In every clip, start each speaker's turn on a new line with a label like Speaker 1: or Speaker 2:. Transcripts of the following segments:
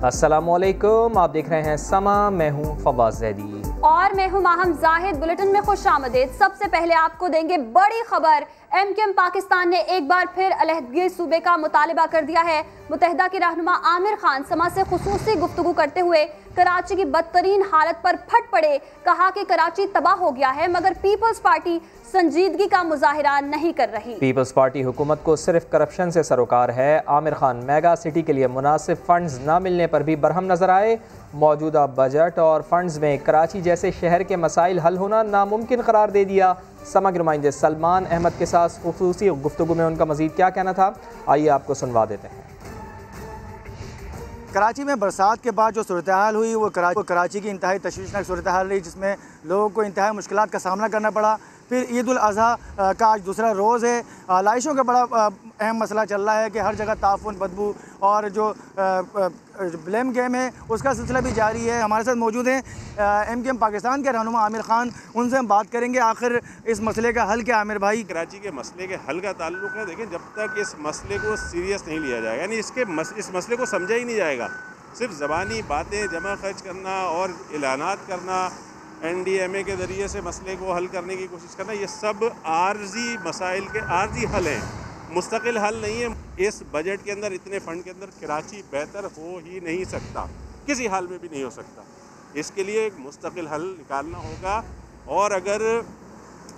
Speaker 1: अस्सलामुअलैकुम, आप देख रहे हैं समा। मैं हूं फवाद ज़ैदी
Speaker 2: और मैं हूं माहम जाहिद। बुलेटिन में खुशामदीद। सबसे पहले आपको देंगे बड़ी खबर। MQM पाकिस्तान ने एक बार फिर अलहदगी सूबे का मुतालबा कर दिया है। मुत्तहिदा के रहनुमा आमिर खान समा से खुसूसी गुफ्तगू करते हुए कराची की बदतरीन हालत पर फट पड़े। कहा कि कराची तबाह हो गया है मगर पीपल्स पार्टी संजीदगी का मुजाहिरा नहीं कर रही।
Speaker 1: पीपल्स पार्टी हुकूमत को सिर्फ करप्शन से सरोकार है। आमिर खान मेगा सिटी के लिए मुनासिब फंड्स न मिलने पर भी बरहम नजर आए। मौजूदा बजट और फंड्स में कराची जैसे शहर के मसाइल हल होना नामुमकिन करार दे दिया। समग्र नुमाइंदे सलमान अहमद के साथ खुसूसी गुफ्तगू में उनका मजीद क्या कहना था, आइए आपको सुनवा देते हैं।
Speaker 3: कराची में बरसात के बाद जो सूरत हाल हुई वो कराची की इंतहाई तशवीशनाक सूरत हाल रही, जिसमें लोगों को इंतहाई मुश्किलात का सामना करना पड़ा। फिर ईद उल अज़हा का आज दूसरा रोज़ है। लाइशों का बड़ा अहम मसला चल रहा है कि हर जगह ताफुन, बदबू और जो ब्लेम गेम है उसका सिलसिला भी जारी है। हमारे साथ मौजूद हैं MQM पाकिस्तान के रहनुमा आमिर खान। उनसे हम बात करेंगे आखिर इस मसले का हल क्या। आमिर भाई,
Speaker 4: कराची के मसले के हल का ताल्लुक है, देखिए जब तक इस मसले को सीरियस नहीं लिया जाएगा, यानी इस मसले को समझा ही नहीं जाएगा, सिर्फ ज़बानी बातें जमा खर्च करना और ऐलानात करना, NDMA के ज़रिए से मसले को हल करने की कोशिश करना, ये सब आर्जी मसाइल के आर्जी हल हैं, मुस्तकिल हल नहीं है। इस बजट के अंदर, इतने फ़ंड के अंदर कराची बेहतर हो ही नहीं सकता, किसी हाल में भी नहीं हो सकता। इसके लिए एक मुस्तकिल हल निकालना होगा और अगर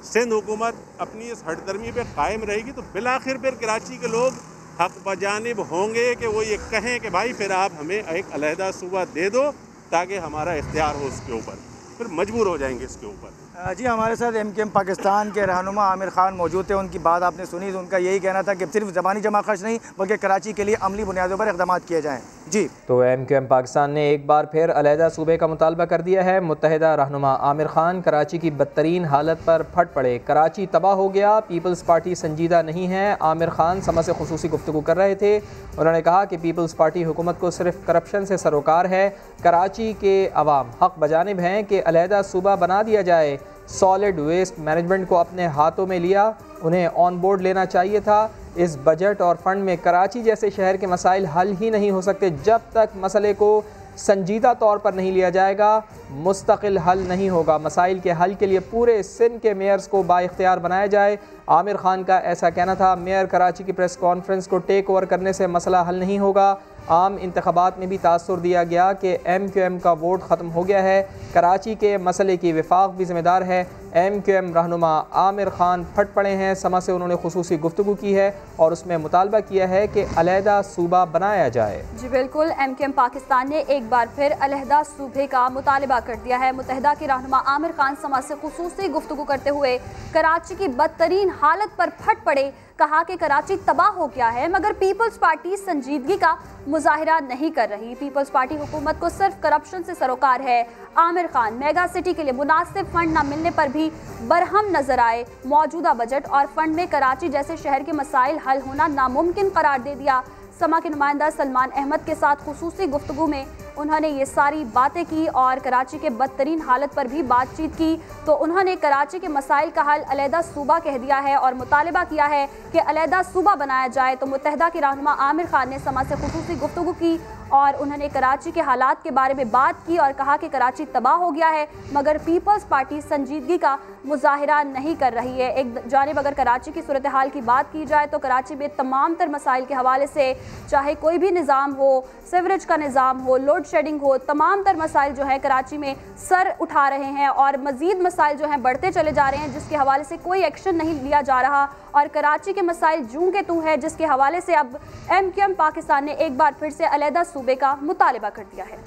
Speaker 4: सिंध हुकूमत अपनी इस हटदर्मी पे कायम रहेगी तो बिलाखिर फिर कराची के लोग हक बजानिब होंगे कि वो ये कहें कि भाई फिर आप हमें एक अलहदा सूबा दे दो ताकि हमारा इख्तियार हो उसके ऊपर, फिर मजबूर हो जाएंगे इसके ऊपर।
Speaker 3: जी, हमारे साथ MQM पाकिस्तान के रहनुमा आमिर खान मौजूद थे। उनकी बात आपने सुनी तो उनका यही कहना था कि सिर्फ ज़बानी जमा खर्च नहीं बल्कि कराची के लिए अमली बुनियादों पर इक़दाम किए जाएँ। जी,
Speaker 1: तो MQM पाकिस्तान ने एक बार फिर अलहदा सूबे का मुतालबा कर दिया है। मुत्तहिदा रहनुमा आमिर खान कराची की बदतरीन हालत पर फट पड़े। कराची तबाह हो गया, पीपल्स पार्टी संजीदा नहीं है। आमिर खान समा से खुसूसी गुफ्तगू कर रहे थे। उन्होंने कहा कि पीपल्स पार्टी हुकूमत को सिर्फ करप्शन से सरोकार है। कराची के अवाम हक बजानिब हैं कि अलहदा सूबा बना दिया जाए। सॉलिड वेस्ट मैनेजमेंट को अपने हाथों में लिया, उन्हें ऑन बोर्ड लेना चाहिए था। इस बजट और फंड में कराची जैसे शहर के मसाइल हल ही नहीं हो सकते जब तक मसले को संजीदा तौर पर नहीं लिया जाएगा। मुस्तकिल हल नहीं होगा। मसाइल के हल के लिए पूरे सिंध के मेयर्स को बाइख्तियार बनाया जाए। आमिर खान का ऐसा कहना था। मेयर कराची की प्रेस कॉन्फ्रेंस को टेक ओवर करने से मसला हल नहीं होगा। आम इंतखाबात में भी तासुर दिया गया कि MQM का वोट ख़त्म हो गया है। कराची के मसले की विफाक भी ज़िम्मेदार है। MQM रहनुमा आमिर खान फट पड़े हैं। समा से उन्होंने खुसूसी गुफ्तगू की है और उसमें मुतालबा किया है कि अलहदा सूबा बनाया जाए।
Speaker 2: जी बिल्कुल, MQM पाकिस्तान ने एक बार फिर अलहदा सूबे का मुतालबा कर दिया है। मुत्तहिदा के रहनुमा आमिर खान समा से खुसूसी गुफ्तगू करते हुए कराची की बदतरीन हालत पर फट पड़े। कहा कि कराची तबाह हो गया है मगर पीपल्स पार्टी संजीदगी का मुजाहिरा नहीं कर रही। पीपल्स पार्टी हुकूमत को सिर्फ करप्शन से सरोकार है। आमिर खान मेगा सिटी के लिए मुनासिब फंड न मिलने पर भी बरहम नजर आए। मौजूदा बजट और फंड में कराची जैसे शहर के मसाइल हल होना नामुमकिन करार दे दिया। समा के नुमाइंदा सलमान अहमद के साथ खुसूसी गुफ्तगू में उन्होंने ये सारी बातें की और कराची के बदतरीन हालत पर भी बातचीत की। तो उन्होंने कराची के मसाइल का हल अलहदा सूबा कह दिया है और मुतालबा किया है कि अलहदा सूबा बनाया जाए। तो मुत्तहिदा के रहनुमा आमिर खान ने समा से खुसूसी गुफ्तगू की और उन्होंने कराची के हालात के बारे में बात की और कहा कि कराची तबाह हो गया है मगर पीपल्स पार्टी संजीदगी का मुजाहिरा नहीं कर रही है। एक जानिब अगर कराची की सूरत हाल की बात की जाए तो कराची में तमाम तर मसाइल के हवाले से, चाहे कोई भी निज़ाम हो, सीवरेज का निज़ाम हो, लोड शेडिंग हो, तमाम तर मसाइल जो है कराची में सर उठा रहे हैं और मज़ीद मसाइल जो हैं बढ़ते चले जा रहे हैं, जिसके हवाले से कोई एक्शन नहीं लिया जा रहा। और कराची के मसाइल जूं के तू है, जिसके हवाले से अब MQM पाकिस्तान ने एक बार फिर से अलहदा सूबे का मुतालबा कर दिया है।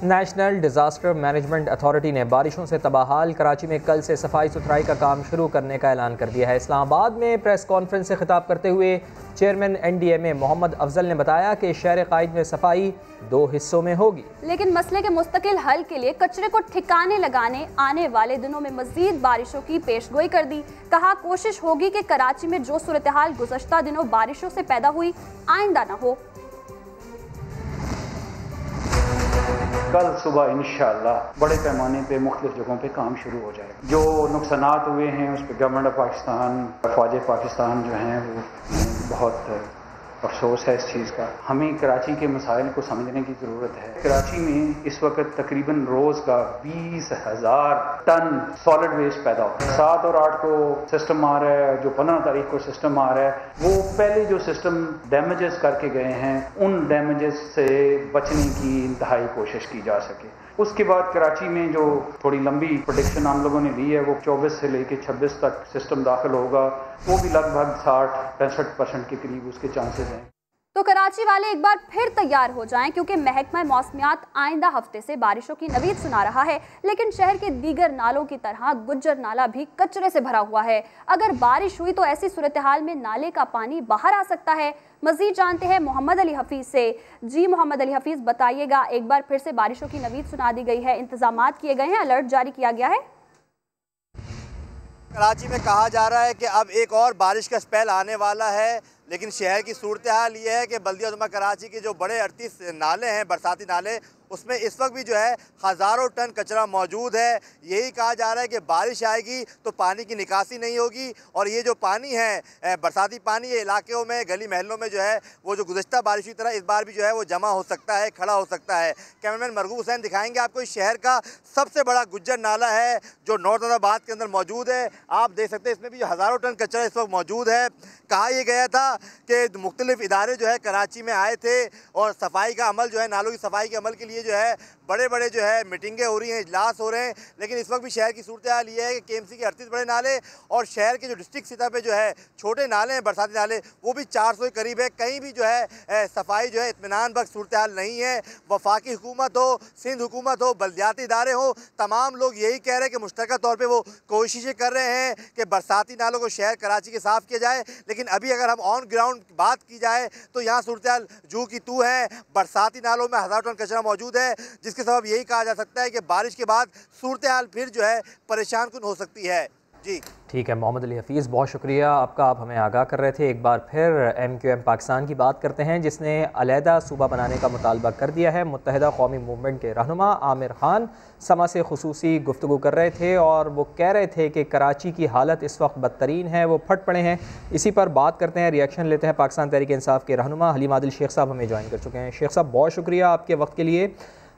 Speaker 1: नेशनल डिज़ास्टर मैनेजमेंट अथॉरिटी ने बारिशों से तबाहाल कराची में कल से सफाई सुथराई का काम शुरू करने का ऐलान कर दिया है। इस्लामाबाद में प्रेस कॉन्फ्रेंस से खिताब करते हुए चेयरमैन NDMA मोहम्मद अफजल ने बताया कि शहर कायद में सफाई 2 हिस्सों में होगी, लेकिन
Speaker 2: मसले के मुस्तकिल हल के लिए कचरे को ठिकाने लगाने आने वाले दिनों में मजीद बारिशों की पेशगोई कर दी। कहा कोशिश होगी कि कराची में जो सूरत हाल गुज़श्ता दिनों बारिशों से पैदा हुई आइंदा न हो।
Speaker 5: कल सुबह इंशाअल्लाह बड़े पैमाने पे मुख्तलिफ जगहों पे काम शुरू हो जाएगा। जो नुकसानात हुए हैं उस पर गवर्नमेंट ऑफ पाकिस्तान, फ़ौज पाकिस्तान जो हैं वो बहुत अफसोस है इस चीज़ का। हमें कराची के मसाइल को समझने की ज़रूरत है। कराची में इस वक्त तकरीबन रोज़ का 20,000 टन सॉलिड वेस्ट पैदा होता है। 7 और 8 को सिस्टम आ रहा है, जो 15 तारीख को सिस्टम आ रहा है, वो पहले जो सिस्टम डैमेजेस करके गए हैं उन डैमेजेस से बचने की इंतहाई कोशिश की जा सके। उसके बाद कराची में जो थोड़ी लंबी प्रेडिक्शन हम लोगों ने ली है, वो 24 से लेकर 26 तक सिस्टम दाखिल होगा, वो भी लगभग 60-65% के करीब उसके चांसेस हैं।
Speaker 2: तो कराची वाले एक बार फिर तैयार हो जाएं, क्योंकि महकमा मौसमियात आइंदा हफ्ते से बारिशों की नवीद सुना रहा है। लेकिन शहर के दीगर नालों की तरह गुज्जर नाला भी कचरे से भरा हुआ है। अगर बारिश हुई तो ऐसी सूरत हाल में नाले का पानी बाहर आ सकता है। मजीद जानते हैं मोहम्मद अली हफीज़ से। जी मोहम्मद अली हफीज़, बताइएगा, एक बार फिर से बारिशों की नवीद सुना दी गई है, इंतजामात किए गए हैं, अलर्ट जारी किया गया है।
Speaker 6: कराची में कहा जा रहा है कि अब एक और बारिश का स्पेल आने वाला है, लेकिन शहर की सूरत हाल ये है कि बल्दिया कराची के जो बड़े 38 नाले हैं, बरसाती नाले, उसमें इस वक्त भी जो है हज़ारों टन कचरा मौजूद है। यही कहा जा रहा है कि बारिश आएगी तो पानी की निकासी नहीं होगी, और ये जो पानी है बरसाती पानी, ये इलाक़ों में, गली महलों में जो है वो जो गुज़श्ता बारिश की तरह इस बार भी जो है वो जमा हो सकता है, खड़ा हो सकता है। कैमरामैन मरगूब हुसैन दिखाएंगे आपको इस शहर का सबसे बड़ा गुज्जर नाला है जो नॉर्थ अहमदाबाद के अंदर मौजूद है। आप देख सकते हैं इसमें भी हज़ारों टन कचरा इस वक्त मौजूद है। कहा यह गया था कि मुख्तलिफ इदारे जो है कराची में आए थे और सफाई का अमल जो है, नालों की सफाई के अमल के लिए जो है बड़े बड़े जो है मीटिंगें हो रही हैं, इजलास हो रहे हैं। लेकिन इस वक्त भी शहर की सूरत हाल ये है कि केएमसी के 38 बड़े नाले और शहर के जो डिस्ट्रिक्ट सतह पे जो है छोटे नाले हैं, बरसाती नाले, वो भी 400 के करीब है। कहीं भी जो है सफाई जो है इत्मीनान बख्श सूरत हाल नहीं है। वफाकी हुकूमत हो, सिंध हुकूमत हो, बल्दियाती इदारे हो, तमाम लोग यही कह रहे हैं कि मुश्तरका तौर पर वो कोशिशें कर रहे हैं कि बरसाती नालों को शहर कराची के साफ़ किया जाए। लेकिन अभी अगर हम ऑन ग्राउंड बात की जाए तो यहाँ सूरत हाल जू की तू है। बरसाती नालों में हज़ारों टन कचरा मौजूद है, जिसके सबब यही कहा जा सकता है कि बारिश के बाद सूरत हाल फिर जो है परेशान कुन हो सकती है। जी
Speaker 1: ठीक है मोहम्मद अली हफीज़, बहुत शुक्रिया आपका, आप हमें आगाह कर रहे थे। एक बार फिर MQM पाकिस्तान की बात करते हैं, जिसने अलहदा सूबा बनाने का मुतालबा कर दिया है। मुत्तहिदा कौमी मूवमेंट के रहनुमा आमिर खान समा से खुसूसी गुफ्तगू कर रहे थे और वो कह रहे थे कि कराची की हालत इस वक्त बदतरीन है, वो फट पड़े हैं। इसी पर बात करते हैं, रिएक्शन लेते हैं। पाकिस्तान तहरीक इंसाफ के रहनुमा हलीम आदिल शेख साहब हमें ज्वाइन कर चुके हैं। शेख साहब, बहुत शुक्रिया आपके वक्त के लिए।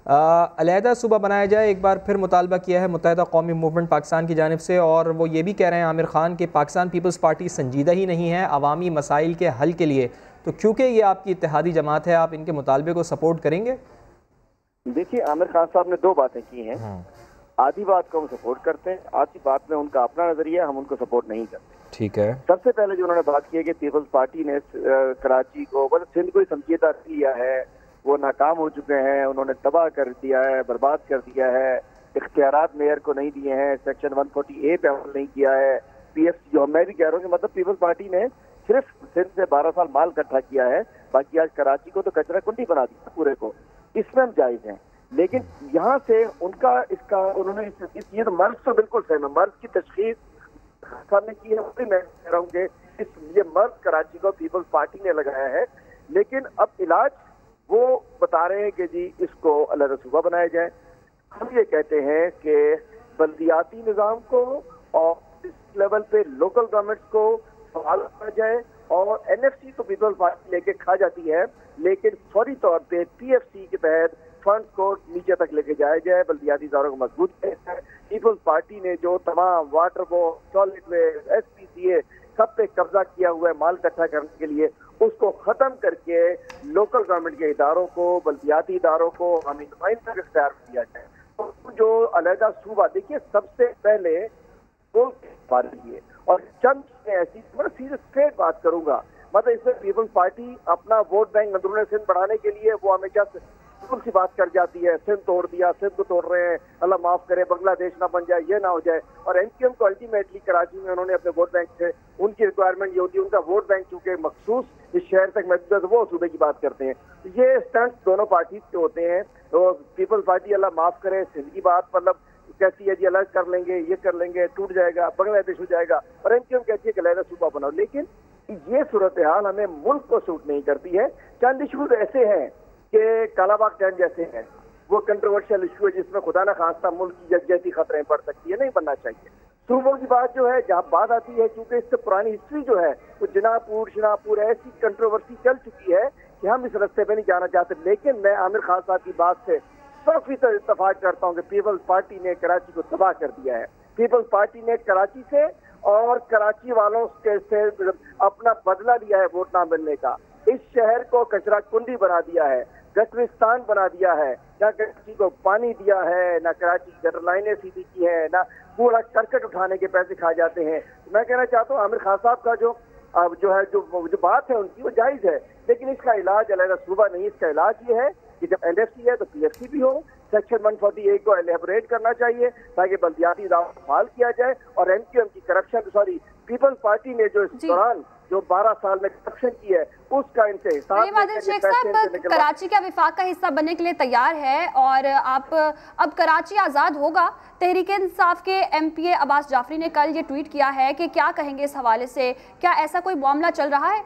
Speaker 1: अलहदा सूबा बनाया जाए, एक बार फिर मुतालबा किया है मुत्तहिदा कौमी मूवमेंट पाकिस्तान की जानिब से, और वो ये भी कह रहे हैं आमिर खान कि पाकिस्तान पीपल्स पार्टी संजीदा ही नहीं है अवामी मसाइल के हल के लिए। तो क्योंकि ये आपकी इत्तेहादी जमात है, आप इनके मुतालबे को सपोर्ट करेंगे?
Speaker 7: देखिए, आमिर खान साहब ने 2 बातें की हैं। आधी बात को हम सपोर्ट करते हैं, आधी बात में उनका अपना नजरिया, हम उनको सपोर्ट नहीं करते।
Speaker 1: ठीक है।
Speaker 7: सबसे पहले जो उन्होंने बात की है कि पीपल्स पार्टी ने कराची को, मतलब सिंध को संजीदा लिया है, वो नाकाम हो चुके हैं, उन्होंने तबाह कर दिया है, बर्बाद कर दिया है, इख्तियारात मेयर को नहीं दिए हैं, सेक्शन 140A पे अमल नहीं किया है, PFC, जो मैं भी कह रहा हूँ कि मतलब पीपल्स पार्टी ने सिर्फ सिंध से 12 साल माल इकट्ठा किया है, बाकी आज कराची को तो कचरा कुंडी बना दिया पूरे को। इसमें हम जायज हैं, लेकिन यहाँ से उनका इसका उन्होंने ये तो मर्ज तो बिल्कुल सही है, मर्ज की तशखीस सामने की है। मैं कह रहा हूँ कि ये मर्ज कराची को पीपल्स पार्टी ने लगाया है, लेकिन अब इलाज वो बता रहे हैं कि जी इसको अलहदा सूबा बनाया जाए। हम ये कहते हैं कि बल्दियाती निज़ाम को और इस लेवल पे लोकल गवर्नमेंट्स को सवाल किया जाए, और NFC तो पीपल्स पार्टी लेके खा जाती है, लेकिन फौरी तौर पे PFC के तहत फंड्स को नीचे तक लेके जाया जाए, बल्दियाती इदारों को मजबूत किया जाए। पीपल्स पार्टी ने जो तमाम water board, solid waste, SPCA सब पे कब्जा किया हुआ है माल इकट्ठा करने के लिए, उसको खत्म करके लोकल गवर्नमेंट के इदारों को, बल्दियाती इदारों को हमें तक इख्तियार दिया जाए। तो जो अलहदा सूबा, देखिए सबसे पहले है और चंद ऐसी, मैं सीधे स्ट्रेट बात करूंगा, मतलब इसमें पीपल्स पार्टी अपना वोट बैंक अंदरूनी सिंध बढ़ाने के लिए वो हमेशा बिल्कुल सी बात कर जाती है, सिंध तोड़ दिया, सिंध को तोड़ रहे हैं, अल्लाह माफ करे, बांग्लादेश ना बन जाए, ये ना हो जाए। और MQM को अल्टीमेटली कराची में उन्होंने अपने वोट बैंक से, उनकी रिक्वायरमेंट ये होती है, उनका वोट बैंक चूंकि मखसूस इस शहर तक महसूस है, तो वो सूबे की बात करते हैं। ये स्टंट दोनों पार्टी के होते हैं। तो पीपल्स पार्टी अल्लाह माफ करे, सिंध की बात मतलब कहती है जी अलग कर लेंगे, ये कर लेंगे, टूट जाएगा, बांग्लादेश हो जाएगा, और MQM कहती है कि अलहदा सूबा बनाओ। लेकिन ये सूरत हाल हमें मुल्क को सूट नहीं करती है। चंद इशूज ऐसे हैं कि कालाबाग टैंक जैसे हैं, वो कंट्रोवर्शियल इशू है जिसमें खुदा न खास्ता मुल्क की यकजहती खतरे पड़ सकती है, नहीं बनना चाहिए। सूबों की बात जो है, जहाँ बात आती है, क्योंकि इससे पुरानी हिस्ट्री जो है, वो जनापुर शनापुर ऐसी कंट्रोवर्सी चल चुकी कि हम इस रास्ते पे नहीं जाना चाहते। लेकिन मैं आमिर खान साहब की बात से 100% इत्तेफाक करता हूँ कि पीपल्स पार्टी ने कराची को तबाह कर दिया है। पीपल्स पार्टी ने कराची से और कराची वालों से अपना बदला लिया है वोट ना मिलने का। इस शहर को कचरा कुंडी बना दिया है, गटरिस्तान बना दिया है, ना कराची को पानी दिया है, ना कराची गटर लाइनें सीधी की है, ना कूड़ा करकट उठाने के पैसे खा जाते हैं। मैं कहना चाहता हूँ आमिर खान साहब का जो बात है उनकी वो जायज़ है, लेकिन इसका इलाज अलग सूबा नहीं। इसका इलाज ये है कि जब एनएफसी है तो पीएफसी भी हो। सेक्शन 148 को एलेबोरेट करना चाहिए ताकि बल्दियाती इदारों फाल किया जाए और एमक्यूएम की करप्शन पीपल्स पार्टी ने जो इस दौरान जो 12 साल में करप्शन की है उसका इनसे हिसाब।
Speaker 2: शेख साहब, कराची का विफाक का हिस्सा बनने के लिए तैयार है और आप अब कराची आज़ाद होगा। तहरीक इंसाफ के एमपीए अब्बास जाफरी ने कल ये ट्वीट किया है कि क्या कहेंगे इस हवाले से, क्या ऐसा कोई मामला चल रहा है?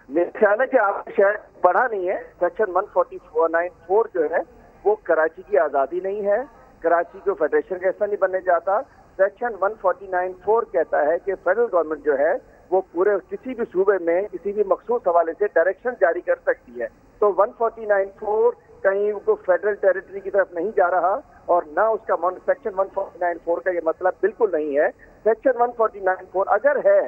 Speaker 7: मेरा ख्याल है कि आप शायद पढ़ा नहीं है। सेक्शन 144 जो है वो कराची की आज़ादी नहीं है, कराची को फेडरेशन का हिस्सा नहीं बनने जाता। सेक्शन 149(4) कहता है कि फेडरल गवर्नमेंट जो है वो पूरे किसी भी सूबे में किसी भी मखसूस हवाले से डायरेक्शन जारी कर सकती है। तो 149(4) कहीं को फेडरल टेरिटरी की तरफ नहीं जा रहा और ना उसका सेक्शन 149(4) का ये मतलब बिल्कुल नहीं है। सेक्शन 149(4) अगर है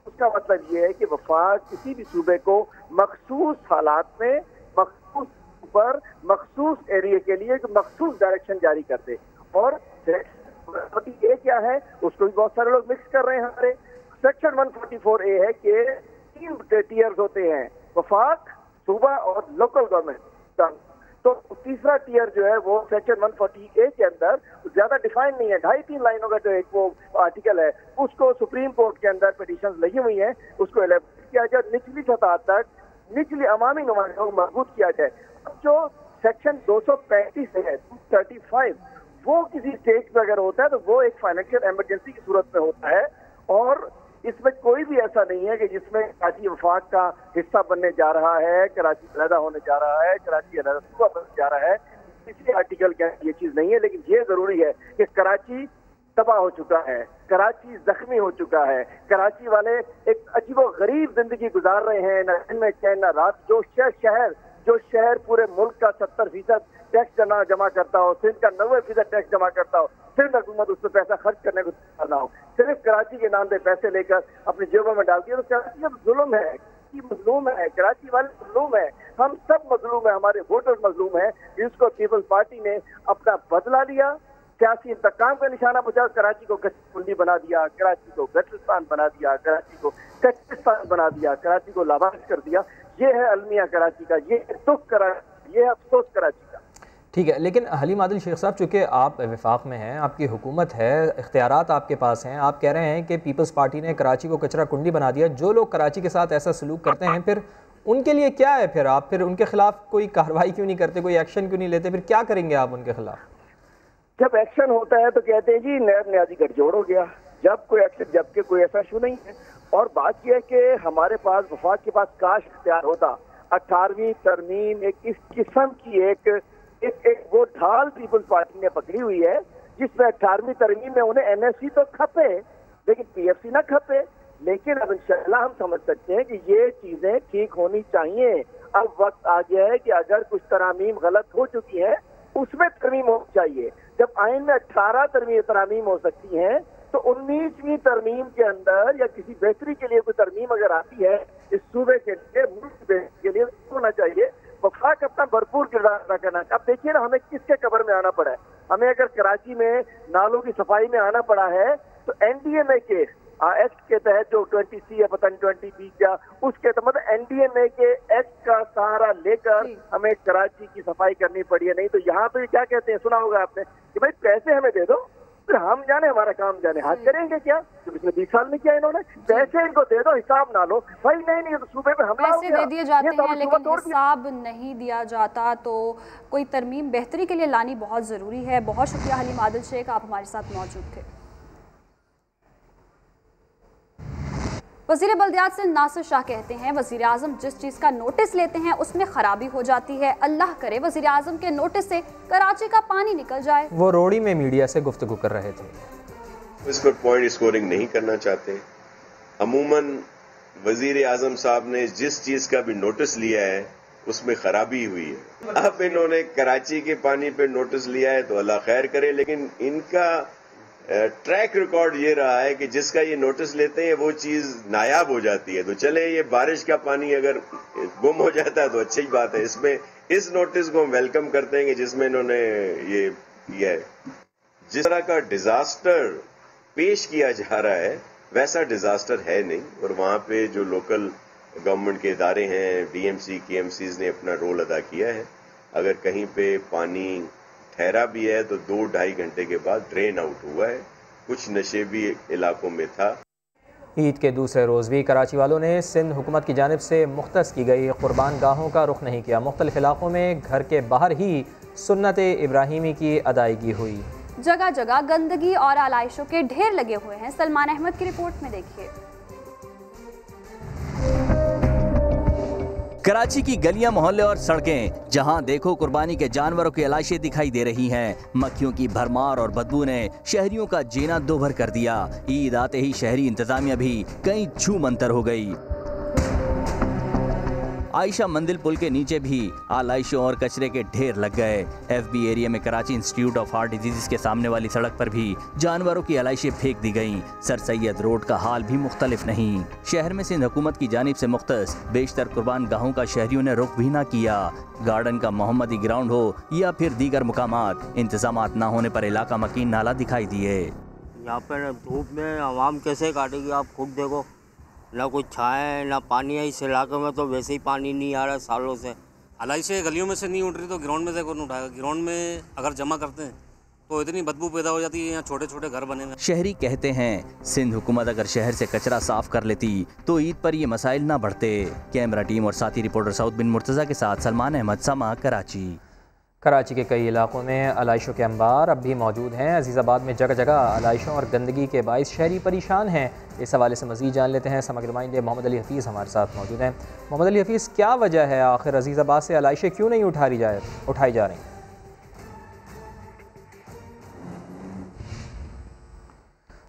Speaker 7: उसका मतलब ये है कि वफाक किसी भी सूबे को मखसूस हालात में मखसूस पर मखसूस एरिया के लिए मखसूस डायरेक्शन जारी कर दे। और ये क्या है उसको भी बहुत सारे लोग मिक्स कर रहे हैं। हमारे सेक्शन 144A है कि 3 टीयर्स होते हैं, वफाक, सूबा और लोकल गवर्नमेंट। तो तीसरा टीयर जो है वो सेक्शन 140A के अंदर ज्यादा डिफाइन नहीं है। 2.5-3 लाइनों का जो एक वो आर्टिकल है उसको सुप्रीम कोर्ट के अंदर पिटीशन लगी हुई है, उसको एलेबोरेट किया जाए, निचली सतह तक निचली अवामी नुमाइंदों को मजबूत किया जाए। अब जो सेक्शन 235 है 235 वो किसी स्टेट में अगर होता है तो वो एक फाइनेंशियल इमरजेंसी की सूरत में होता है और इसमें कोई भी ऐसा नहीं है कि जिसमें कराची वफाक का हिस्सा बनने जा रहा है, कराची अलहदा होने जा रहा है, कराची अलहदा सूबा बनने जा रहा है। किसी आर्टिकल के ये चीज नहीं है। लेकिन ये जरूरी है कि कराची तबाह हो चुका है, कराची जख्मी हो चुका है, कराची वाले एक अजीबो गरीब जिंदगी गुजार रहे हैं, न दिन में चैन न रात। जो शहर पूरे मुल्क का 70% टैक्स जमा करता हो, सिंध का 90% टैक्स जमा करता हो, सिंध हुकूमत उस पर पैसा खर्च करने को करना हो, सिर्फ कराची के नाम पे पैसे लेकर अपनी जेबों में डालती है, तो कराची अब जुल्म है, मजलूम है, कराची वाले मजलूम है, हम सब मजलूम है, हमारे वोटर मजलूम है। जिसको पीपल्स पार्टी ने अपना बदला लिया, सियासी इंतकाम का निशाना बचा, कराची को कुंडी बना दिया, कराची को गटरिस्तान बना दिया, कराची को कच्चिस्तान बना दिया, कराची को लावारिस कर दिया। ये है अलमिया कराची का, ये दुख कराची, ये अफसोस कराची का।
Speaker 1: ठीक है, लेकिन हलीम आदिल शेख साहब, चूँकि आप विफाक में हैं, आपकी हुकूमत है, इख्तियारात आपके पास हैं, आप कह रहे हैं कि पीपल्स पार्टी ने कराची को कचरा कुंडी बना दिया। जो लोग कराची के साथ ऐसा सलूक करते हैं फिर उनके लिए क्या है? फिर आप उनके खिलाफ कोई कार्रवाई क्यों नहीं करते, कोई एक्शन क्यों नहीं लेते? फिर क्या करेंगे आप उनके खिलाफ?
Speaker 7: जब एक्शन होता है तो कहते हैं जी नैब न्याजी गठजोड़ हो गया। जब कोई एक्शन, जबकि कोई ऐसा इशू नहीं है। और बात यह है कि हमारे पास वफाक के पास काश इख्तियार होता 18वीं तरमीम एक इस किस्म की एक वो ढाल पीपल्स पार्टी ने पकड़ी हुई है जिसमें 18वीं तरमीम में उन्हें एनएससी तो खपे लेकिन पीएफसी ना खपे। लेकिन अब इंशाल्लाह हम समझ सकते हैं कि ये चीजें ठीक होनी चाहिए। अब वक्त आ गया है कि अगर कुछ तरामीम गलत हो चुकी है उसमें तरमीम होनी चाहिए। जब आइन में 18 तरामीम हो सकती हैं तो 19वीं तरमीम के अंदर या किसी बेहतरी के लिए कोई तरमीम अगर आती है इस सूबे के लिए, मुल्क के लिए होना चाहिए। वफाक अपना भरपूर किरदार अदा करना। अब देखिए ना, हमें किसके कब्र में आना पड़ा है। हमें अगर कराची में नालों की सफाई में आना पड़ा है तो एनडीएमए के एक्ट के तहत जो 20C या पता नहीं 20B या उसके तहत मतलब एनडीएमए के एक्ट का सहारा लेकर हमें कराची की सफाई करनी पड़ी है। नहीं तो यहाँ पे क्या कहते हैं, सुना होगा आपने कि भाई पैसे हमें दे दो, फिर हम जाने हमारा काम जाने, हाथ करेंगे क्या जो पिछले 20 साल में किया इन्होंने। पैसे इनको दे दो, हिसाब ना लो भाई। नहीं तो सूबे में हमला
Speaker 2: पैसे दे दिए जाते हैं लेकिन हिसाब नहीं दिया जाता, तो कोई तरमीम बेहतरी के लिए लानी बहुत ज़रूरी है। बहुत शुक्रिया हलीम आदिल शेख, आप हमारे साथ मौजूद थे। वज़ीर बल्दियात से नासिर शाह कहते हैं वज़ीर आज़म जिस चीज़ का नोटिस लेते हैं उसमें ख़राबी हो जाती है। अल्लाह करे वज़ीर आज़म के नोटिस से कराची का पानी निकल जाए।
Speaker 1: वो रोड़ी में मीडिया से गुफ्तगू कर रहे थे।
Speaker 8: इस पर पॉइंट स्कोरिंग नहीं करना चाहते। अमूमन वज़ीर आज़म साहब ने जिस चीज़ का भी नोटिस लिया है उसमें खराबी हुई है। अब इन्होंने कराची के पानी पे नोटिस लिया है तो अल्लाह खैर करे, लेकिन इनका ट्रैक रिकॉर्ड ये रहा है कि जिसका ये नोटिस लेते हैं वो चीज नायाब हो जाती है। तो चले, ये बारिश का पानी अगर गुम हो जाता है तो अच्छी बात है। इसमें इस नोटिस को हम वेलकम करते हैं कि जिसमें इन्होंने ये किया है। जिस तरह का डिजास्टर पेश किया जा रहा है वैसा डिजास्टर है नहीं, और वहां पे जो लोकल गवर्नमेंट के इदारे हैं, डीएमसी, केएमसीज ने अपना रोल अदा किया है। अगर कहीं पे पानी ठहरा भी है तो 2-2.5 घंटे के बाद ड्रेन आउट हुआ है। कुछ नशेबी इलाकों में था।
Speaker 1: ईद के दूसरे रोज़ भी कराची वालों ने सिंध हुकूमत की जानिब से मुख्तस की गई कुर्बान गाहों का रुख नहीं किया। मुख्तलिफ इलाकों में घर के बाहर ही सुन्नत इब्राहिमी की अदायगी हुई।
Speaker 2: जगह जगह गंदगी और आलाइशों के ढेर लगे हुए हैं। सलमान अहमद की रिपोर्ट में देखिए।
Speaker 9: कराची की गलियां, मोहल्ले और सड़कें, जहां देखो कुर्बानी के जानवरों की आलाइशें दिखाई दे रही हैं। मक्खियों की भरमार और बदबू ने शहरियों का जीना दोभर कर दिया। ईद आते ही शहरी इंतजामिया भी कहीं छूम अंतर हो गई। आयशा मंदिर पुल के नीचे भी आलाइशों और कचरे के ढेर लग गए। FB एरिया में Karachi institute of heart disease के सामने वाली सड़क पर भी जानवरों की आलाइशें फेंक दी गईं। सर सैयद रोड का हाल भी मुख्तलिफ नहीं। शहर में सिंध हुकूमत की जानिब से मुख्तस बेशतर कुर्बान गाहों का शहरियों ने रुख भी न किया। गार्डन का मोहम्मदी ग्राउंड हो या फिर दीगर मुकामात, इंतजामात न होने पर इलाका मकीन नाला दिखाई दिए।
Speaker 10: यहाँ पर धूप में आवाम कैसे काटेगी, आप खुद देखो, ना कोई छाए ना पानी है। इस इलाके में तो वैसे ही पानी नहीं आ रहा सालों से।
Speaker 11: आलाइशें गलियों में से नहीं उठ रही तो ग्राउंड में से कौन उठाएगा। ग्राउंड में अगर जमा करते हैं तो इतनी बदबू पैदा हो जाती है। यहाँ छोटे छोटे घर बने हुए।
Speaker 9: शहरी कहते हैं सिंध हुकूमत अगर शहर से कचरा साफ कर लेती तो ईद पर ये मसाइल ना बढ़ते। कैमरा टीम और साथी रिपोर्टर सऊद बिन मुर्तज़ा के साथ सलमान अहमद, समा, कराची।
Speaker 1: कराची के कई इलाकों में आलाइशों के अंबार अब भी मौजूद हैं। अजीज़ाबाद में जगह जगह आलाइशों और गंदगी के बाइस शहरी परेशान हैं। इस हवाले से मज़ीद जान लेते हैं। समग्र नुमाइंदे मोहम्मद अली हफीज़ हमारे साथ मौजूद हैं। मोहम्मद अली हफीज़, क्या वजह है आखिर अजीज़ाबाद से आलाइशें क्यों नहीं उठाई जा रही?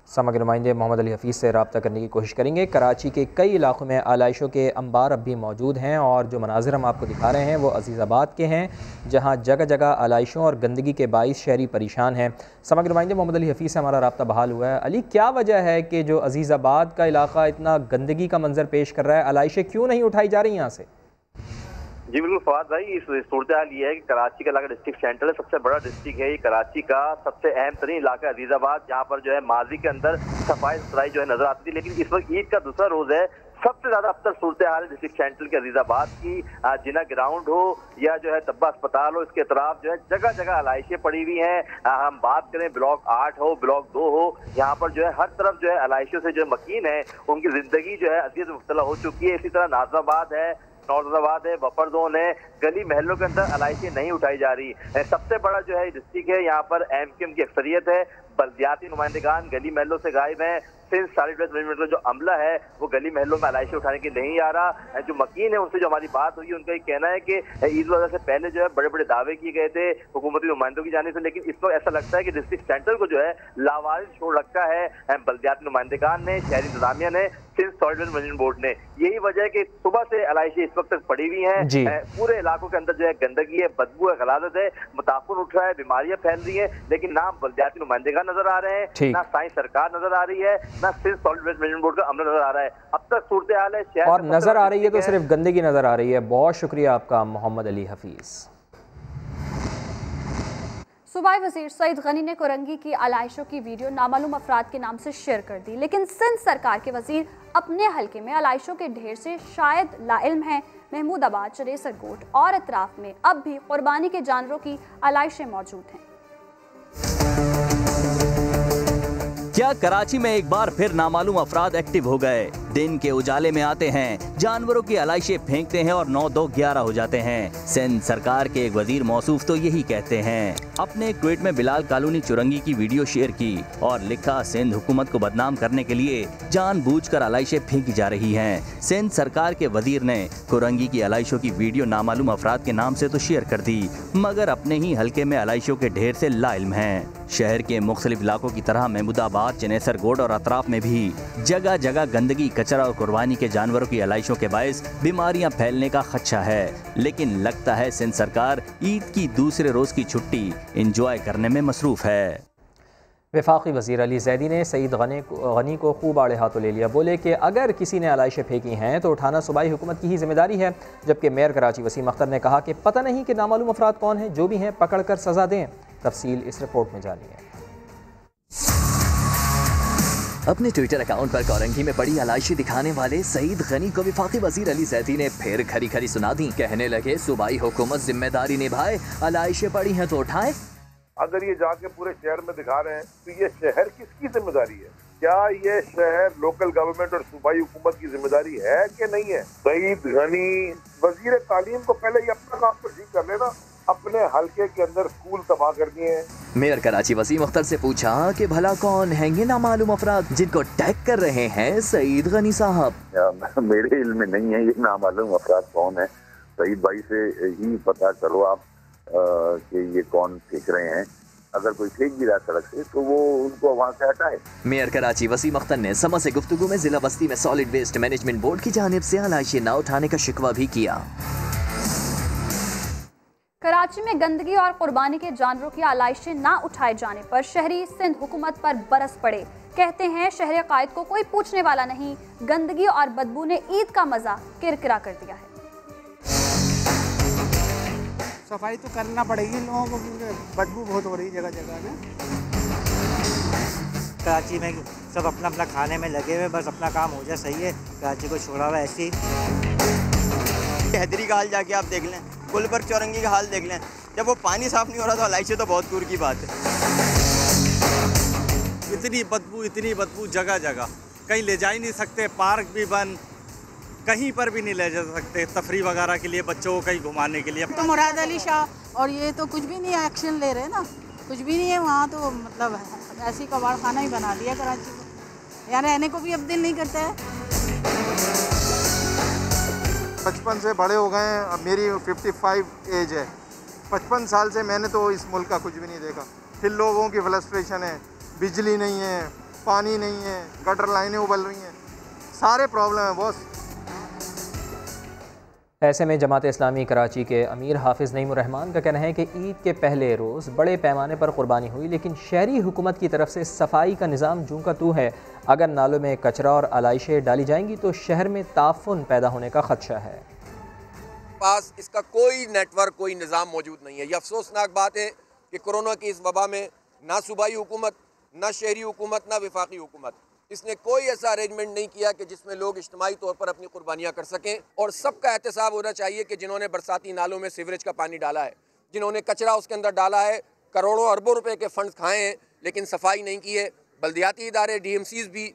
Speaker 1: समग्र नुमाइंदे मोहम्मद अली हफीज़ से रब्ता करने की कोशिश करेंगे। कराची के कई इलाकों में आलाइशों के अंबार अब भी मौजूद हैं और जो मनाजिर हम आपको दिखा रहे हैं वो अजीज़ाबाद के हैं, जहां जगह जगह आलाइशों और गंदगी के बाइस शहरी परेशान हैं। समग्र नुमाइंदे मोहम्मद अली हफीज़ से हमारा रब्ता बहाल हुआ है। अली, क्या वजह है कि जो अजीज़ाबाद का इलाका इतना गंदगी का मंजर पेश कर रहा है, आलाइशें क्यों नहीं उठाई जा रही यहाँ से?
Speaker 6: जी बिल्कुल फवाद भाई, इस सूरत हाल ये है कि कराची का इलाका डिस्ट्रिक्ट सेंटर है, सबसे बड़ा डिस्ट्रिक्ट है ये। कराची का सबसे अहम तरीन इलाका अजीज़ाबाद, जहाँ पर जो है माजी के अंदर सफाई सुथराई जो है नजर आती थी, लेकिन इस वक्त ईद का दूसरा रोज है। सबसे ज्यादा अब तक सूरत हाल डिस्ट्रिक्ट सेंटर के अजीज़ाबाद की, जिना ग्राउंड हो या जो है तब्बा अस्पताल हो, इसके तरफ जो है जगह जगह आलाइशें पड़ी हुई हैं। हम बात करें ब्लॉक 8 हो, ब्लॉक 2 हो, यहाँ पर जो है हर तरफ जो है आलाइशों से जो मकीन है उनकी जिंदगी जो है अज़ियत मुब्तला हो चुकी है। इसी तरह नाज़िमाबाद है, नौरजाबाद है, बफर जोन है, गली महलों के अंदर आलाइशें नहीं उठाई जा रही। सबसे बड़ा जो है डिस्ट्रिक्ट है, यहाँ पर एमक्यूएम की अक्सरियत है। बल्दियाती नुमाइंदगान गली महलों से गायब है। सिंध सॉलिड वेस्ट मैनेजमेंट का जो अमला है वो गली महलों में आलाइशें उठाने की नहीं आ रहा। जो मकीन है उनसे जो हमारी बात हुई, उनका ये कहना है कि ईद वजह से पहले जो है बड़े बड़े दावे किए गए थे हुकूमती नुमाइंदों की जाने से, लेकिन इस वक्त ऐसा लगता है कि डिस्ट्रिक्ट सेंटर को जो है लावारिस छोड़ रखा है बल्दियाती नुमाइंदगान ने, शहरी इंतजामिया ने, Sindh solid waste management board ने। यही वजह है कि सुबह से आलाइशें इस वक्त तक पड़ी हुई हैं। पूरे इलाकों के अंदर जो है गंदगी है, बदबू है, गलाजत है, मुताफुन उठ रहा है, बीमारियां फैल रही है, लेकिन ना बल्दियाती नुमाइंदगान नजर आ रहे हैं, ना साइंस सरकार नजर आ रही है, ना Sindh solid waste management board का अमला नजर आ रहा है। अब तक सूरत हाल है शहर
Speaker 1: और नजर आ रही है तो सिर्फ गंदगी नजर आ रही है। बहुत शुक्रिया आपका मोहम्मद अली हफीज।
Speaker 2: सूबाई वज़ीर सईद गनी ने कोरंगी की आलाइशों की वीडियो नामालूम अफराद के नाम से शेयर कर दी, लेकिन सिंध सरकार के वज़ीर अपने हल्के में आलाइशों के ढेर से शायद लाइल्म हैं। महमूदाबाद, चरेसरकोट और अतराफ में अब भी कुर्बानी के जानवरों की आलाइशें मौजूद हैं।
Speaker 9: क्या कराची में एक बार फिर नामालूम अफराद एक्टिव हो गए? दिन के उजाले में आते हैं, जानवरों की आलाइशें फेंकते हैं और 9-2-11 हो जाते हैं। सिंध सरकार के एक वजीर मौसूफ तो यही कहते हैं। अपने एक ट्वीट में बिलाल कॉलोनी चुरंगी की वीडियो शेयर की और लिखा, सिंध हुकूमत को बदनाम करने के लिए जानबूझकर आलाइशें फेंकी जा रही हैं। सिंध सरकार के वजीर ने कुरंगी की आलाइशों की वीडियो नामालूम अफराद के नाम से तो शेयर कर दी, मगर अपने ही हल्के में आलाइशों के ढेर से लाइल्म हैं। शहर के मुख्तलिफ इलाकों की तरह महमूदाबाद, चनेसर गोड और अतराफ में भी जगह जगह गंदगी, कचरा और कुर्बानी के जानवरों की आलाइशों के बायस बीमारियां फैलने का खदशा है। लेकिन लगता है सिंध सरकार ईद की दूसरे रोज की छुट्टी इंजॉय करने में मसरूफ है।
Speaker 1: वफाकी वज़ीर अली ज़ैदी ने सईद गनी को खूब आड़े हाथों ले लिया। बोले कि अगर किसी ने आलाइशें फेंकी हैं तो उठाना सूबाई हुकूमत की ही जिम्मेदारी है। जबकि मेयर कराची वसीम अख्तर ने कहा कि पता नहीं कि नामालूम अफराद कौन हैं, जो भी हैं पकड़ कर सज़ा दें। तफसील इस रिपोर्ट में जानिए।
Speaker 12: अपने ट्विटर अकाउंट पर कोरंगी में बड़ी आलाइशी दिखाने वाले सईद गनी को वफाकी वजीर अली ज़ैदी ने फिर खरी खरी सुना दी। कहने लगे सूबाई हुकूमत जिम्मेदारी निभाए, आलाइशें पड़ी हैं तो उठाए।
Speaker 13: अगर ये जाके पूरे शहर में दिखा रहे हैं तो ये शहर किसकी जिम्मेदारी है? क्या ये शहर लोकल गवर्नमेंट और सूबाई हुकूमत की जिम्मेदारी है कि नहीं है? सईद गनी वजीर तालीम को पहले ये अपना काम तो ठीक कर लेना, अपने हलके के अंदर स्कूल तबाह कर दिए हैं।
Speaker 12: मेयर कराची वसीम अख्तर से पूछा कि भला कौन हैं ये नामालूम अफराद जिनको टैग कर रहे हैं सईद गनी साहब?
Speaker 13: मेरे इल्म में नहीं है ये नामालूम अफराद कौन है। सईद भाई से ही पता करो आप कि ये कौन फेंक रहे हैं। अगर कोई फेंक भी रहा सड़क से तो वो उनको वहाँ से हटाए।
Speaker 12: मेयर कराची वसीम अख्तर ने समा से गुफ्तगू में जिला बस्ती में सॉलिड वेस्ट मैनेजमेंट बोर्ड की जानिब से आलाइशें न उठाने का शिकवा भी किया।
Speaker 2: कराची में गंदगी और कुर्बानी के जानवरों की आलाइशें ना उठाए जाने पर शहरी सिंध हुकूमत पर बरस पड़े। कहते हैं शहर कायद को कोई पूछने वाला नहीं, गंदगी और बदबू ने ईद का मजा किरकिरा कर दिया है।
Speaker 14: सफाई तो करना पड़ेगी लोगों को, बदबू बहुत हो रही जगह जगह में। कराची में सब अपना अपना खाने में लगे हुए, बस अपना काम हो जाए सही है। कराची को छोड़ा हुआ ऐसी।
Speaker 15: हैदरी का हाल जाके आप देख लें, गुलबर्ग चौरंगी का हाल देख लें, जब वो पानी साफ नहीं हो रहा तो आलाइशें तो बहुत दूर की बात है।
Speaker 16: इतनी बदबू जगह जगह, कहीं ले जा ही नहीं सकते, पार्क भी बंद, कहीं पर भी नहीं ले जा सकते तफरी वगैरह के लिए, बच्चों को कहीं घुमाने के लिए।
Speaker 17: तो मुराद अली शाह और ये तो कुछ भी नहीं एक्शन ले रहे ना, कुछ भी नहीं है वहाँ तो मतलब ऐसी कबाड़ खाना ही बना दिया कराची को, यार रहने को भी अब दिल नहीं करता है।
Speaker 18: बचपन से बड़े हो गए हैं, अब मेरी 55 एज है। 55 साल से मैंने तो इस मुल्क का कुछ भी नहीं देखा। फिर लोगों की फ्लस्ट्रेशन है, बिजली नहीं है, पानी नहीं है, गटर लाइनें उबल रही हैं, सारे प्रॉब्लम है बॉस।
Speaker 1: ऐसे में जमात इस्लामी कराची के अमीर हाफिज़ नईमुर्रहमान का कहना है कि ईद के पहले रोज़ बड़े पैमाने पर कुर्बानी हुई, लेकिन शहरी हुकूमत की तरफ से सफाई का निज़ाम जूं का तू है। अगर नालों में कचरा और आलाइशें डाली जाएंगी तो शहर में ताफुन पैदा होने का खदशा है।
Speaker 19: पास इसका कोई नेटवर्क, कोई निज़ाम मौजूद नहीं है। यह अफसोसनाक बात है कि कोरोना की इस वबा में ना सूबाई हुकूमत, ना शहरी हुकूमत, ना वफाकी हुकूमत, इसने कोई ऐसा अरेंजमेंट नहीं किया कि जिसमें लोग इज्तिमाई तौर पर अपनी कुर्बानियाँ कर सकें। और सबका एहतसाब होना चाहिए कि जिन्होंने बरसाती नालों में सीवरेज का पानी डाला है, जिन्होंने कचरा उसके अंदर डाला है, करोड़ों अरबों रुपए के फंड्स खाए हैं लेकिन सफाई नहीं की है। बल्दियाती इदारे, DMCs भी,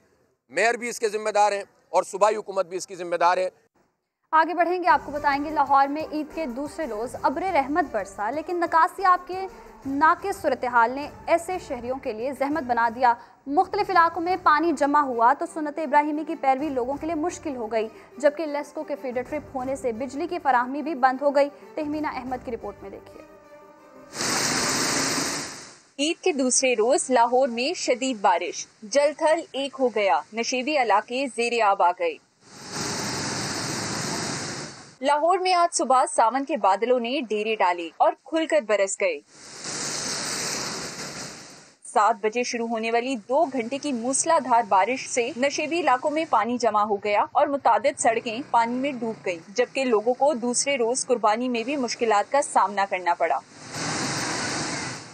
Speaker 19: मेयर भी इसके ज़िम्मेदार हैं और सूबाई हुकूमत भी इसकी ज़िम्मेदार है।
Speaker 2: आगे बढ़ेंगे, आपको बताएंगे लाहौर में ईद के दूसरे रोज़ अब्र रहमत बरसा, लेकिन नकासियाब के नाक़िस सूरत हाल ने ऐसे शहरियों के लिए जहमत बना दिया। मुख्तलिफ इलाकों में पानी जमा हुआ तो सुन्नत इब्राहिमी की पैरवी लोगों के लिए मुश्किल हो गई, जबकि लेस्को के फीडर ट्रिप होने से बिजली की फराहमी भी बंद हो गई। तहमीना अहमद की रिपोर्ट में देखिए।
Speaker 20: ईद के दूसरे रोज लाहौर में शदीद बारिश, जल थल एक हो गया, नशेबी इलाके ज़ेरे आब आ गए। लाहौर में आज सुबह सावन के बादलों ने डेरे डाले और खुलकर बरस गए। 7 बजे शुरू होने वाली 2 घंटे की मूसलाधार बारिश से नशेबी इलाकों में पानी जमा हो गया और मुतादिद सड़कें पानी में डूब गईं, जबकि लोगों को दूसरे रोज कुर्बानी में भी मुश्किलात का सामना करना पड़ा।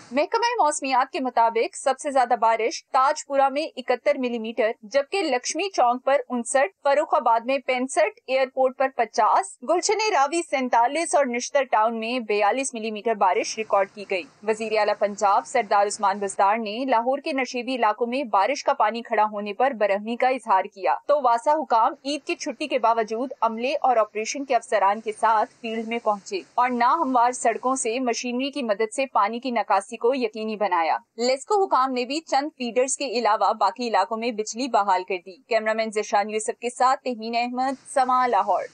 Speaker 20: महकमा मौसमियात के मुताबिक सबसे ज्यादा बारिश ताजपुरा में 71 मिलीमीटर, जबकि लक्ष्मी चौक पर 59, फर्रुखाबाद में 65, एयरपोर्ट पर 50, गुलशन रावी 47 और निश्तर टाउन में 42 मिलीमीटर बारिश रिकॉर्ड की गई। वजीर आला पंजाब सरदार उस्मान बुज़दार ने लाहौर के नशेबी इलाकों में बारिश का पानी खड़ा होने पर बरहमी का इजहार किया तो वासा हुकाम ईद की छुट्टी के बावजूद अमले और ऑपरेशन के अफसरान के साथ फील्ड में पहुँचे और नाहमवार सड़कों से मशीनरी की मदद से पानी की निकासी को यकीनी बनाया। लेस्को हुकाम ने भी चंद फीडर्स के अलावा बाकी इलाकों में बिजली बहाल कर दी। कैमरामैन ज़िशान यूसुफ के साथ तहमीना अहमद, समा, लाहौर।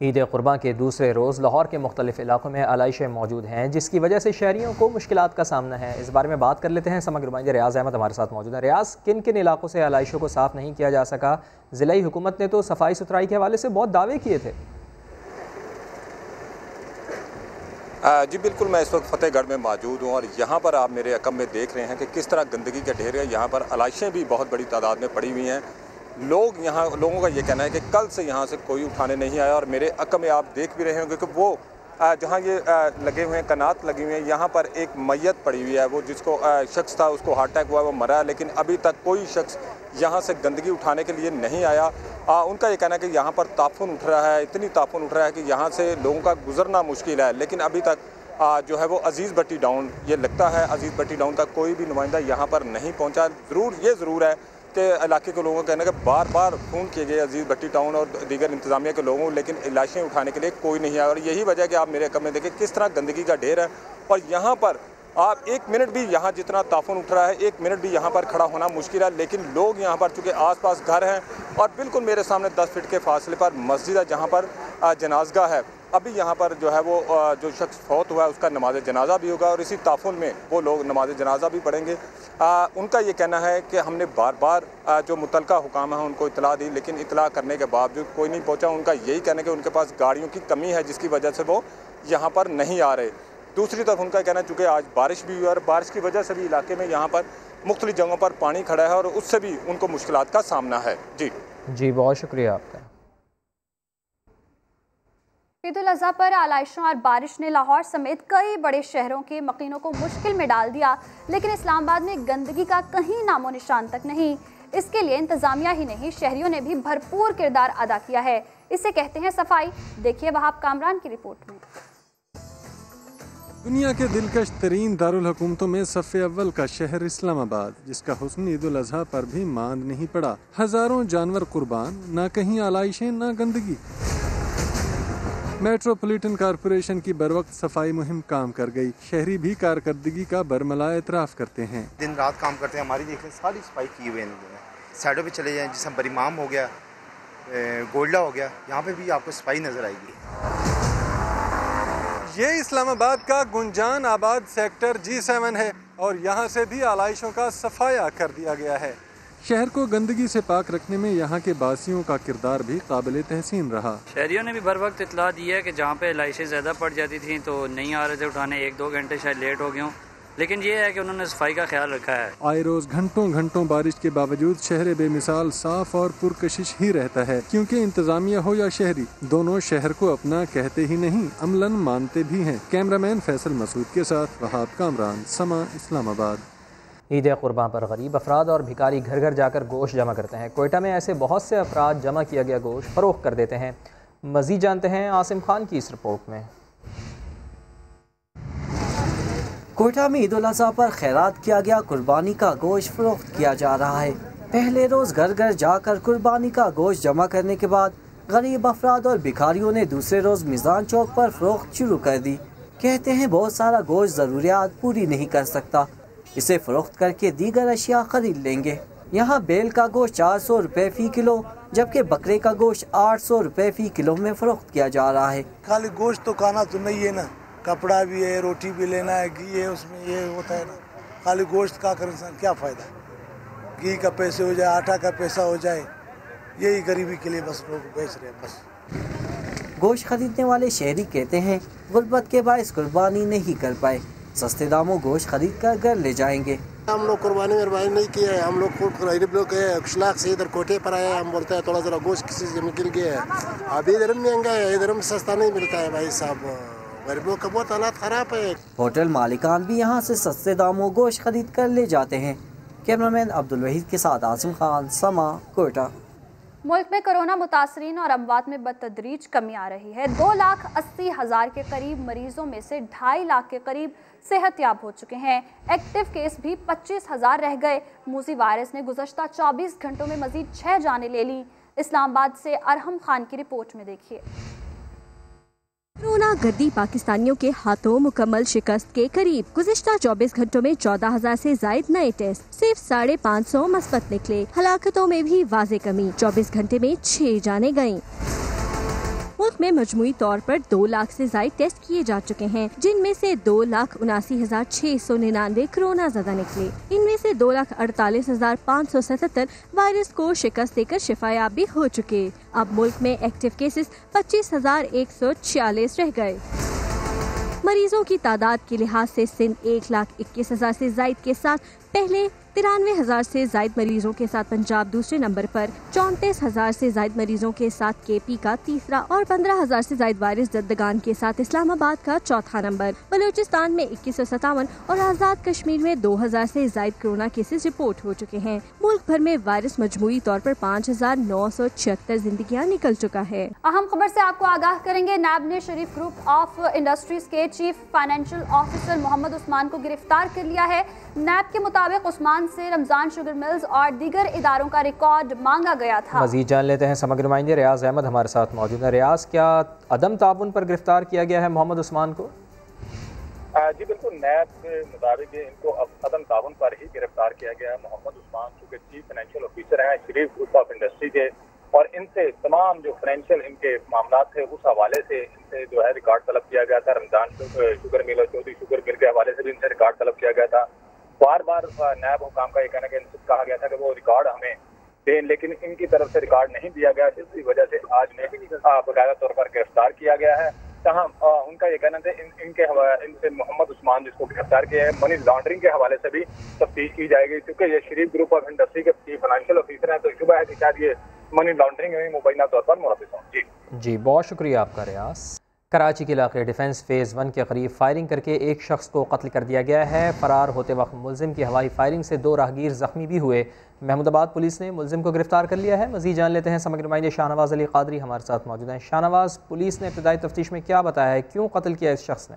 Speaker 1: ईद कुर्बान के दूसरे रोज़ लाहौर के मुख्तलिफ इलाकों में आलाइशें मौजूद हैं, जिसकी वजह से शहरियों को मुश्किलात का सामना है। इस बारे में बात कर लेते हैं। समग्र नुमाइंदे रियाज अहमद हमारे साथ मौजूद है। रियाज, किन किन इलाकों से आलाइशों को साफ़ नहीं किया जा सका? ज़िला हुकूमत ने तो सफाई सुथराई के हवाले से बहुत दावे किए थे।
Speaker 21: जी बिल्कुल, मैं इस वक्त फतेहगढ़ में मौजूद हूँ और यहाँ पर आप मेरे अकम में देख रहे हैं कि किस तरह गंदगी के ढेर है। यहाँ पर आलाइशें भी बहुत बड़ी तादाद में पड़ी हुई हैं। लोगों का ये कहना है कि कल से यहाँ से कोई उठाने नहीं आया और मेरे अकम में आप देख भी रहे होंगे कि वो जहाँ ये लगे हुए हैं, कनात लगी हुई हैं, यहाँ पर एक मैयत पड़ी हुई है। वो जिसको शख्स था उसको हार्ट अटैक हुआ, वो मरा है, लेकिन अभी तक कोई शख्स यहाँ से गंदगी उठाने के लिए नहीं आया। उनका ये कहना है कि यहाँ पर ताफुन उठ रहा है, इतनी ताफुन उठ रहा है कि यहाँ से लोगों का गुजरना मुश्किल है। लेकिन अभी तक जो है वो अजीज़ भट्टी डाउन, ये लगता है अजीज़ भट्टी डाउन का कोई भी नुमाइंदा यहाँ पर नहीं पहुँचा। ज़रूर है कि इलाके के लोगों का कहना है कि बार बार फ़ोन किए गए अजीज़ भट्टी टाउन और दीगर इंतज़ामिया के लोगों, लेकिन लाशें उठाने के लिए कोई नहीं आया। और यही वजह है कि आप मेरे अकम में देखें किस तरह गंदगी का ढेर है। और यहाँ पर आप एक मिनट भी, यहाँ जितना ताफुन उठ रहा है, एक मिनट भी यहाँ पर खड़ा होना मुश्किल है। लेकिन लोग यहाँ पर चूँकि आसपास घर हैं और बिल्कुल मेरे सामने 10 फीट के फासले पर मस्जिद है जहाँ पर जनाज़गाह है। अभी यहाँ पर जो है वो जो शख्स फौत हुआ है उसका नमाज जनाजा भी होगा और इसी ताफुन में वो लोग नमाज जनाजा भी पढ़ेंगे। उनका ये कहना है कि हमने बार बार जो मुतलका हुकाम है उनको इतला दी, लेकिन इतला करने के बावजूद कोई नहीं पहुँचा। उनका यही कहना है कि उनके पास गाड़ियों की कमी है जिसकी वजह से वो यहाँ पर नहीं आ रहे। दूसरी तरफ उनका कहना है चूँकि आज बारिश भी हुई और बारिश की वजह से भी इलाके में यहाँ पर मुख्तलिफ जगहों पर पानी खड़ा है और उससे भी उनको मुश्किलात का सामना है। जी
Speaker 1: बहुत शुक्रिया आपका।
Speaker 2: ईद उल अज़हा पर आलाइशों और बारिश ने लाहौर समेत कई बड़े शहरों के मकीनों को मुश्किल में डाल दिया, लेकिन इस्लामाबाद में गंदगी का कहीं नामो निशान तक नहीं। इसके लिए इंतजामिया ही नहीं, शहरियों ने भी भरपूर किरदार अदा किया है। इसे कहते हैं सफाई। देखिए वहाब कामरान की रिपोर्ट में।
Speaker 22: दुनिया के दिलकश तरीन दारुल हुकूमतों में सफ़े अव्वल का शहर इस्लामाबाद, जिसका हुस्न ईद उल अज़हा पर भी मांद नहीं पड़ा। हजारों जानवर कुर्बान, ना कहीं आलाइशें ना गंदगी। मेट्रोपॉलिटन कॉरपोरेशन की बरवक्त सफाई मुहिम काम कर गई। शहरी भी कारकर्दगी का बरमला एतराफ़ करते हैं।
Speaker 23: दिन रात काम करते हैं। हमारी देख लें सारी सफाई की हुई है। साइडों पे चले जाएं, जिसमें बरीमाम हो गया, गोल्डा हो गया, यहाँ पे भी आपको सफाई नज़र आएगी।
Speaker 22: ये इस्लामाबाद का गुंजान आबाद सेक्टर G7 है और यहाँ से भी आलाइशों का सफाया कर दिया गया है। शहर को गंदगी से पाक रखने में यहाँ के बासियों का किरदार भी काबिल तहसीन रहा।
Speaker 24: शहरियों ने भी बर वक्त इतला दी है कि जहाँ पे आलाइशें ज़्यादा पड़ जाती थी तो नहीं आ रहे थे उठाने, 1-2 घंटे शायद लेट हो गए हों, लेकिन ये है कि उन्होंने सफाई का ख्याल रखा है।
Speaker 22: आए रोज घंटों बारिश के बावजूद शहर बेमिसाल साफ और पुरकशिश ही रहता है, क्योंकि इंतजामिया हो या शहरी, दोनों शहर को अपना कहते ही नहीं अमलन मानते भी हैं। कैमरामैन फैसल मसूद के साथ वहाब कामरान, समा, इस्लामाबाद।
Speaker 1: ईद कुर्बान पर गरीब अफराद और भिखारी घर घर जाकर गोश्त जमा करते हैं। कोयटा में ऐसे बहुत से अफराद जमा किया गया गोश्त फरोख्त कर देते हैं। मज़ीद जानते हैं आसिम खान की इस रिपोर्ट में।
Speaker 25: कोयटा में ईद उल अज़हा पर खैरात किया गया कुर्बानी का गोश्त फरोख्त किया जा रहा है। पहले रोज़ घर घर जाकर कुर्बानी का गोश्त जमा करने के बाद गरीब अफराद और भिखारियों ने दूसरे रोज़ मिज़ान चौक पर फरोख्त शुरू कर दी। कहते हैं बहुत सारा गोश्त ज़रूरियात पूरी नहीं कर सकता, इसे फरोख्त करके दीगर अशिया खरीद लेंगे। यहाँ बैल का गोश्त 400 रुपए फ़ी किलो, जबकि बकरे का गोश्त 800 रुपए फ़ी किलो में फरोख्त किया जा रहा है।
Speaker 26: खाली गोश्त तो खाना तो नहीं है ना, कपड़ा भी है, रोटी भी लेना है, घी है, उसमें ये होता है ना। खाली गोश्त का कर इंसान क्या फ़ायदा? घी का पैसे हो जाए, आटा का पैसा हो जाए, यही गरीबी के लिए बस लोग बेच रहे हैं। बस
Speaker 25: गोश्त खरीदने वाले शहरी कहते हैं गुर्बत के बायस कुर्बानी नहीं कर पाए, सस्ते दामों गोश्त खरीद कर घर ले जाएंगे।
Speaker 27: हम लोग कुर्बानी नहीं किए हैं, हम लोग खुद गरीब लोग है, कुशलाक से इधर कोटे पर आए, हम बोलते हैं थोड़ा ज़रा गोश्त किसी से मिल गया है। अभी इधर महंगा है, इधर में सस्ता नहीं मिलता है भाई साहब, गरीबों का बहुत हालात ख़राब है।
Speaker 25: होटल मालिकान भी यहाँ से सस्ते दामों गोश्त खरीद कर ले जाते हैं। कैमरामैन अब्दुल वहीद के साथ आसिम खान, समा, कोयटा।
Speaker 2: मुल्क में कोरोना मुतासरीन और अमवात में बतदरीज कमी आ रही है। 2,80,000 के करीब मरीजों में से 2.5 लाख के करीब सेहतयाब हो चुके हैं। एक्टिव केस भी 25,000 रह गए। मूजी वायरस ने गुज़श्ता 24 घंटों में मजीद 6 जानें ले ली। इस्लामाबाद से अरहम खान की रिपोर्ट में देखिए।
Speaker 28: कोरोना गद्दी पाकिस्तानियों के हाथों मुकम्मल शिकस्त के करीब। गुज़िश्ता 24 घंटों में 14,000 से जायद नए टेस्ट, सिर्फ 550 मस्बत निकले। हलाकतों में भी वाज़े कमी, 24 घंटे में 6 जाने गयी। मुल्क मुल्क में मजमूई तौर पर 2 लाख से ज्यादा टेस्ट किए जा चुके हैं, जिनमें से 2,79,699 कोरोना ज़दा निकले। इनमें से 2,48,577 वायरस को शिकस्त देकर शिफायाब भी हो चुके। अब मुल्क में एक्टिव केसेस 25,146 रह गए। मरीजों की तादाद के लिहाज से सिंध 1,21,000 से जायद के साथ पहले, 93,000 से जायद मरीजों के साथ पंजाब दूसरे नंबर पर, 34,000 से जायद मरीजों के साथ केपी का तीसरा और 15,000 से जायद वायरस जद्दगान के साथ इस्लामाबाद का चौथा नंबर। बलूचिस्तान में 2157 और आज़ाद कश्मीर में 2,000 से जायद कोरोना केसेस रिपोर्ट हो चुके हैं। मुल्क भर में वायरस मजमूई तौर पर 5,976 जिंदगियाँ निकल चुका है।
Speaker 2: अहम खबर से आपको आगाह करेंगे। नैब ने शरीफ ग्रुप ऑफ इंडस्ट्रीज के chief financial officer Mohammad Usman को गिरफ्तार कर लिया है। नैब के मुताबिक उस्मान से रमजान शुगर मिल्स और दीगर इदारों का रिकॉर्ड मांगा गया था। मजीद जान लेते हैं, समग्र नुमाइंदे रियाज अहमद हमारे साथ मौजूद है। रियाज, क्या अदम ताउन पर गिरफ्तार किया गया है मोहम्मद उस्मान को?
Speaker 3: जी बिल्कुल, नैब के मुताबिक इनको अदम ताउन पर ही गिरफ्तार किया गया है। मोहम्मद उस्मान चूँकि चीफ फाइनेंशियल ऑफिसर हैं शरीफ ग्रुप ऑफ इंडस्ट्री के, और इनसे तमाम जो फाइनेंशियल इनके मामला थे उस हवाले से इनसे जो है रिकॉर्ड तलब किया गया था। रमजान शुगर मिल और चौधरी शुगर मिल के हवाले से भी इनसे रिकॉर्ड तलब किया गया था। बार बार नायब हुकाम का ये कहना कि इनसे कहा गया था कि वो रिकॉर्ड हमें दें, लेकिन इनकी तरफ से रिकॉर्ड नहीं दिया गया। इसी वजह से आज इन्हें बाकायदा तौर पर गिरफ्तार किया गया है। जहाँ उनका ये कहना था इनसे मोहम्मद उस्मान जिसको गिरफ्तार किया है मनी लॉन्ड्रिंग के हवाले से भी तफ्तीश की जाएगी, क्योंकि ये शरीफ ग्रुप ऑफ इंडस्ट्री के चीफ फाइनेंशियल ऑफिसर हैं, तो शुबा है कि शायद ये मनी लॉन्ड्रिंग में मुबैना तौर पर मुलविस हों।
Speaker 1: जी बहुत शुक्रिया आपका रियाज। कराची के इलाके डिफेंस फेज़ 1 के करीब फायरिंग करके एक शख्स को कत्ल कर दिया गया है। फरार होते वक्त मुलजिम की हवाई फायरिंग से 2 राहगीर जख्मी भी हुए। महमूदाबाद पुलिस ने मुलजिम को गिरफ्तार कर लिया है। मज़ीद जान लेते हैं, समग्र नुमाइंदे शाहनवाज अली कादरी हमारे साथ मौजूद हैं। शाहनवाज, पुलिस ने इब्तदाई तफ्तीश में क्या बताया है, क्यों कत्ल किया इस शख्स ने?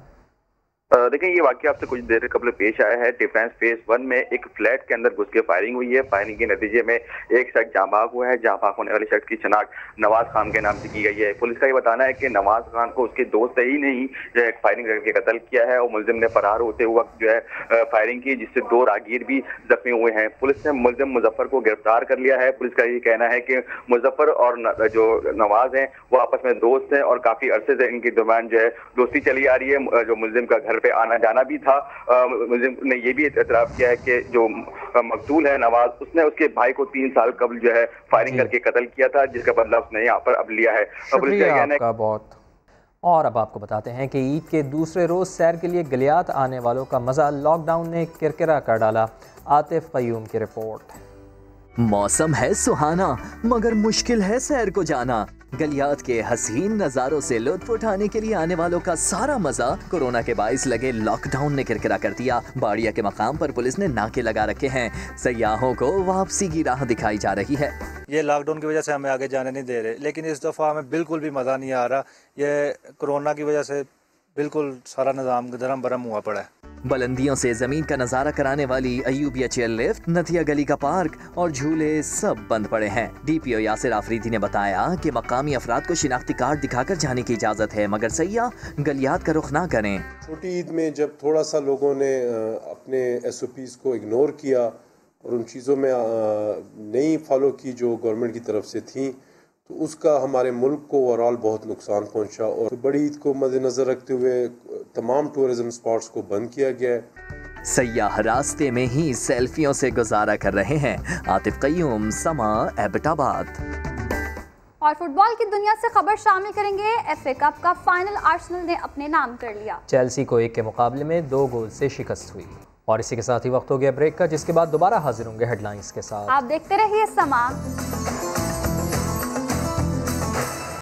Speaker 4: देखिए, ये वाकया आपसे कुछ देर कबल पेश आया है। डिफेंस फेज 1 में एक फ्लैट के अंदर घुस के फायरिंग हुई है। फायरिंग के नतीजे में एक शख्स जाँ भाग हुआ है। जाँ भाग होने वाले शख्स की शनाख्त नवाज खान के नाम से की गई है। पुलिस का ये बताना है कि नवाज खान को उसके दोस्त ही नहीं जो है फायरिंग करके कत्ल किया है, और मुलजिम ने फरार होते वक्त जो है फायरिंग की, जिससे 2 राहगीर भी जख्मी हुए हैं। पुलिस ने मुलजिम मुजफ्फर को गिरफ्तार कर लिया है। पुलिस का ये कहना है कि मुजफ्फर और जो नवाज हैं वो आपस में दोस्त हैं और काफी अरसे से इनके दरमियान जो है दोस्ती चली आ रही है। जो मुलजिम का घर पे आना जाना भी था। मुलजिम ने ये भी एतराफ़ किया है कि जो मकतूल है नवाज, उसने उसके भाई को 3 साल कबल जो है फायरिंग करके कत्ल किया था, जिसका बदला उसने यहाँ पर अब लिया है।
Speaker 1: आपका बहुत। और अब आपको बताते हैं कि ईद के दूसरे रोज सैर के लिए गलियात आने वालों का मजा लॉकडाउन ने किरकिरा कर डाला। आतिफ कयूम की रिपोर्ट।
Speaker 12: मौसम है सुहाना, मगर मुश्किल है सैर को जाना। गलियात के हसीन नज़ारों से लुत्फ उठाने के लिए आने वालों का सारा मजा कोरोना के बाइस लगे लॉकडाउन ने किरकिरा कर दिया। बाड़िया के मकाम पर पुलिस ने नाके लगा रखे हैं। सयाहों को वापसी की राह दिखाई जा रही है।
Speaker 5: ये लॉकडाउन की वजह से हमें आगे जाने नहीं दे रहे, लेकिन इस दफ़ा हमें बिल्कुल भी मज़ा नहीं आ रहा। ये कोरोना की वजह से बिल्कुल सारा निज़ाम धर्म भरम हुआ पड़ा है।
Speaker 12: बुलंदियों से जमीन का नजारा कराने वाली अयूबिया चेयरलिफ्ट, नथिया गली का पार्क और झूले सब बंद पड़े हैं। DPO यासिर आफरीदी ने बताया कि मकामी अफराद को शिनाख्ती कार्ड दिखाकर जाने की इजाजत है, मगर सयाह गलियात का रुख ना करें।
Speaker 6: छोटी ईद में जब थोड़ा सा लोगों ने अपने SOPs को इग्नोर किया और उन चीज़ों में नहीं फॉलो की जो गवर्नमेंट की तरफ से थी, तो उसका हमारे मुल्क को ओवरऑल बहुत नुकसान पहुंचा। और बड़ी ईद को मद्देनजर रखते हुए तमाम टूरिज्म स्पॉट्स को बंद किया गया है।
Speaker 12: सयाह रास्ते में ही सेल्फियों से गुजारा कर रहे हैं। आतिफ कयूम, समा, एबटाबाद।
Speaker 2: और फुटबॉल की दुनिया से खबर शामिल करेंगे। FA कप का फाइनल आर्सेनल ने अपने नाम कर लिया।
Speaker 1: चेल्सी को 1 के मुकाबले में 2 गोल से शिकस्त हुई। और इसी के साथ ही वक्त हो गया ब्रेक का, जिसके बाद दोबारा हाजिर होंगे हेडलाइंस के साथ।
Speaker 2: आप देखते रहिए समा।